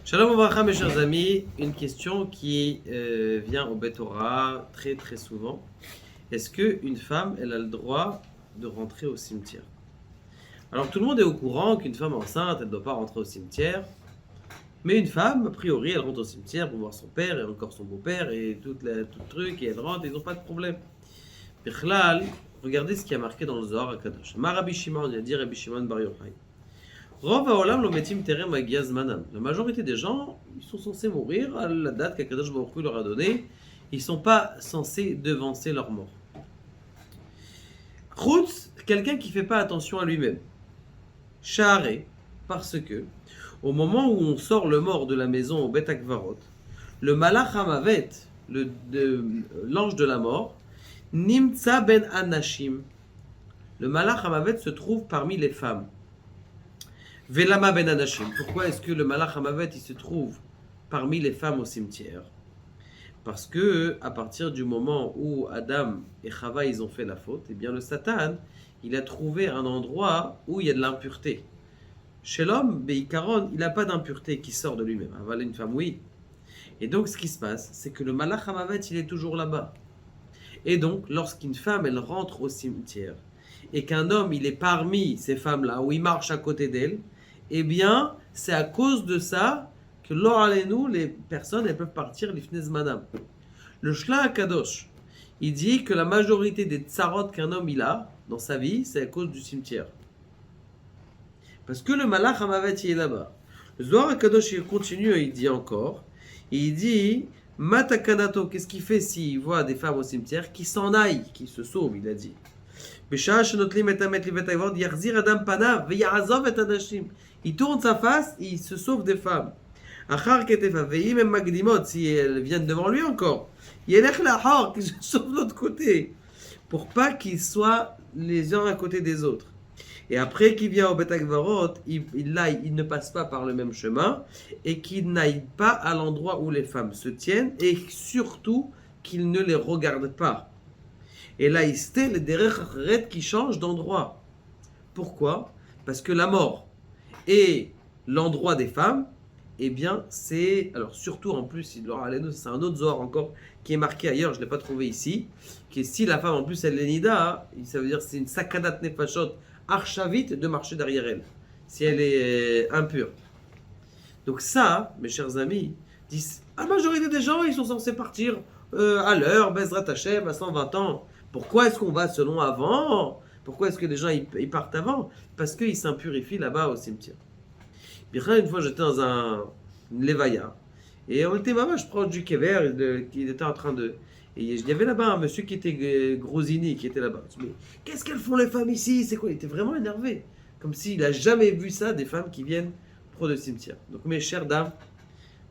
Shalom Ouvracha, mes chers amis, une question qui vient au Bet Torah très très souvent. Est-ce qu'une femme, elle a le droit de rentrer au cimetière? Alors tout le monde est au courant qu'une femme enceinte, elle ne doit pas rentrer au cimetière. Mais une femme, a priori, elle rentre au cimetière pour voir son père et encore son beau-père et tout le truc, et elle rentre, ils n'ont pas de problème. Bichlal, regardez ce qui a marqué dans le Zohar à Kadosh. Ma Rabbi Shimon, il a dit Rabbi Shimon Bar Yochai. Rov haolam lo metim terem hagiaz manam. La majorité des gens, ils sont censés mourir à la date qu'Akadosh Baruch Hu leur a donnée. Ils ne sont pas censés devancer leur mort. Chutz, quelqu'un qui ne fait pas attention à lui-même. Sha'areh, parce que, au moment où on sort le mort de la maison au Bet Akvarot, le Malach Hamavet, l'ange de la mort, Nimtza ben Anashim. Le Malach Hamavet se trouve parmi les femmes. Velama ben Anashim. Pourquoi est-ce que le Malach Hamavet il se trouve parmi les femmes au cimetière? Parce que à partir du moment où Adam et Chava ils ont fait la faute, eh bien le Satan il a trouvé un endroit où il y a de l'impureté. Chez l'homme, Beikaron, il n'a pas d'impureté qui sort de lui-même. Aval une femme, oui. Et donc ce qui se passe, c'est que le Malach Hamavet il est toujours là-bas. Et donc lorsqu'une femme elle rentre au cimetière et qu'un homme il est parmi ces femmes-là où il marche à côté d'elle, eh bien, c'est à cause de ça que nous, les personnes, elles peuvent partir l'ifnez madame. Le Shla Akadosh, il dit que la majorité des tsarot qu'un homme il a dans sa vie, c'est à cause du cimetière. Parce que le Malach Hamavet il est là-bas. Le Zohar Akadosh il continue et il dit encore, il dit Matakanato, qu'est-ce qu'il fait s'il voit des femmes au cimetière qui s'en aillent, qui se sauvent, il a dit. Il tourne sa face, il se sauve des femmes. Si elles viennent devant lui encore, il se sauve de l'autre côté. Pour pas qu'ils soient les uns à côté des autres. Et après qu'il vient au Bet Akvarot, il ne passe pas par le même chemin et qu'il n'aille pas à l'endroit où les femmes se tiennent et surtout qu'il ne les regarde pas. Et là, il stait les derech qui changent d'endroit. Pourquoi? Parce que la mort et l'endroit des femmes, eh bien, c'est. Alors, surtout en plus, c'est un autre Zohar encore qui est marqué ailleurs, je ne l'ai pas trouvé ici. Qui est si la femme en plus elle est nida, ça veut dire que c'est une sakadat nefashot archavite de marcher derrière elle, si elle est impure. Donc, ça, mes chers amis, la majorité des gens ils sont censés partir à l'heure, Bezrat Hashem, à 120 ans. Pourquoi est-ce qu'on va selon avant? Pourquoi est-ce que les gens ils partent avant? Parce qu'ils s'impurifient là-bas au cimetière. Une fois j'étais dans une levaya et on était je proche du kever, qui était en train de. Et il y avait là-bas un monsieur qui était Grosini, qui était là-bas. Je me dis, mais qu'est-ce qu'elles font les femmes ici? C'est quoi? Il était vraiment énervé. Comme s'il n'a jamais vu ça, des femmes qui viennent près du cimetière. Donc mes chères dames,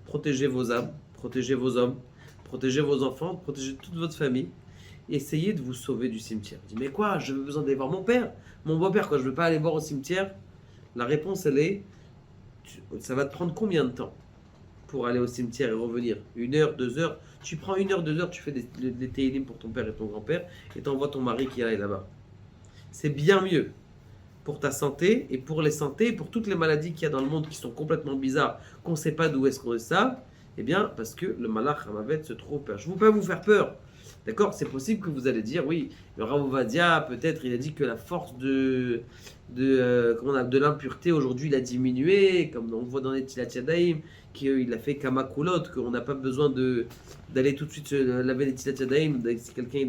protégez vos âmes, protégez vos hommes, protégez vos enfants, protégez toute votre famille. Essayez de vous sauver du cimetière. Je dis, mais quoi? Je veux besoin d'aller voir mon père, mon beau-père, quoi. Je ne veux pas aller voir au cimetière. La réponse, elle est, ça va te prendre combien de temps pour aller au cimetière et revenir? 1 heure, 2 heures? Tu prends 1 heure, 2 heures, tu fais des télim pour ton père et ton grand-père et t'envoies ton mari qui est là-bas. C'est bien mieux pour ta santé et pour les santé et pour toutes les maladies qu'il y a dans le monde qui sont complètement bizarres, qu'on ne sait pas d'où est-ce qu'on le sait. Eh bien, parce que le Malach Hamavet se trouve peur. Je ne veux pas vous faire peur. D'accord? C'est possible que vous allez dire, oui, le Rav Ovadia, peut-être, il a dit que la force de l'impureté, aujourd'hui, il a diminué, comme on voit dans les Tilat Yadayim, qu'il a fait Kamakulot, qu'on n'a pas besoin d'aller tout de suite laver les Tilat Yadayim. Si quelqu'un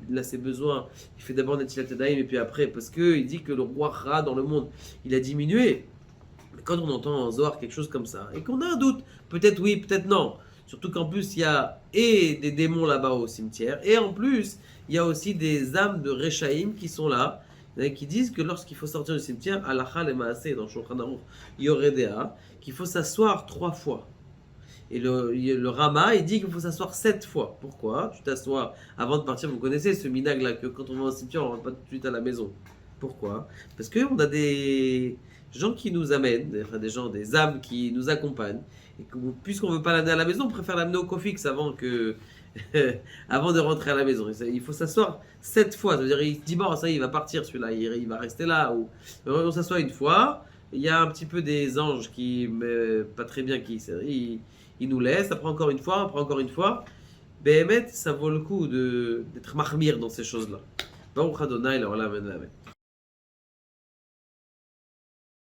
il a ses besoins, il fait d'abord les Tilat Yadayim, et puis après, parce qu'il dit que le roi Ra dans le monde, il a diminué. Mais quand on entend en Zohar quelque chose comme ça, et qu'on a un doute, peut-être oui, peut-être non. Surtout qu'en plus, il y a et des démons là-bas au cimetière, et en plus, il y a aussi des âmes de Rechaïm qui sont là, qui disent que lorsqu'il faut sortir du cimetière, Halakha le Maaseh, dans Shulchan Aruch Yoredea, qu'il faut s'asseoir 3 fois. Et le Rama, il dit qu'il faut s'asseoir 7 fois. Pourquoi? Tu t'assois avant de partir, vous connaissez ce minag là, que quand on va au cimetière, on ne rentre pas tout de suite à la maison. Pourquoi? Parce qu'on a des gens qui nous amènent, enfin des âmes qui nous accompagnent, et que, puisqu'on ne veut pas l'amener à la maison, on préfère l'amener au Cofix avant de rentrer à la maison. Il faut s'asseoir 7 fois, ça veut dire il se dit bon ça y est, il va partir celui-là, il va rester là. On s'assoit une fois, il y a un petit peu des anges qui, mais pas très bien, ils nous laissent, après encore une fois, après encore une fois. Béhémet, ça vaut le coup d'être marmire dans ces choses-là. Baruch Adonai, la Olam, Amen.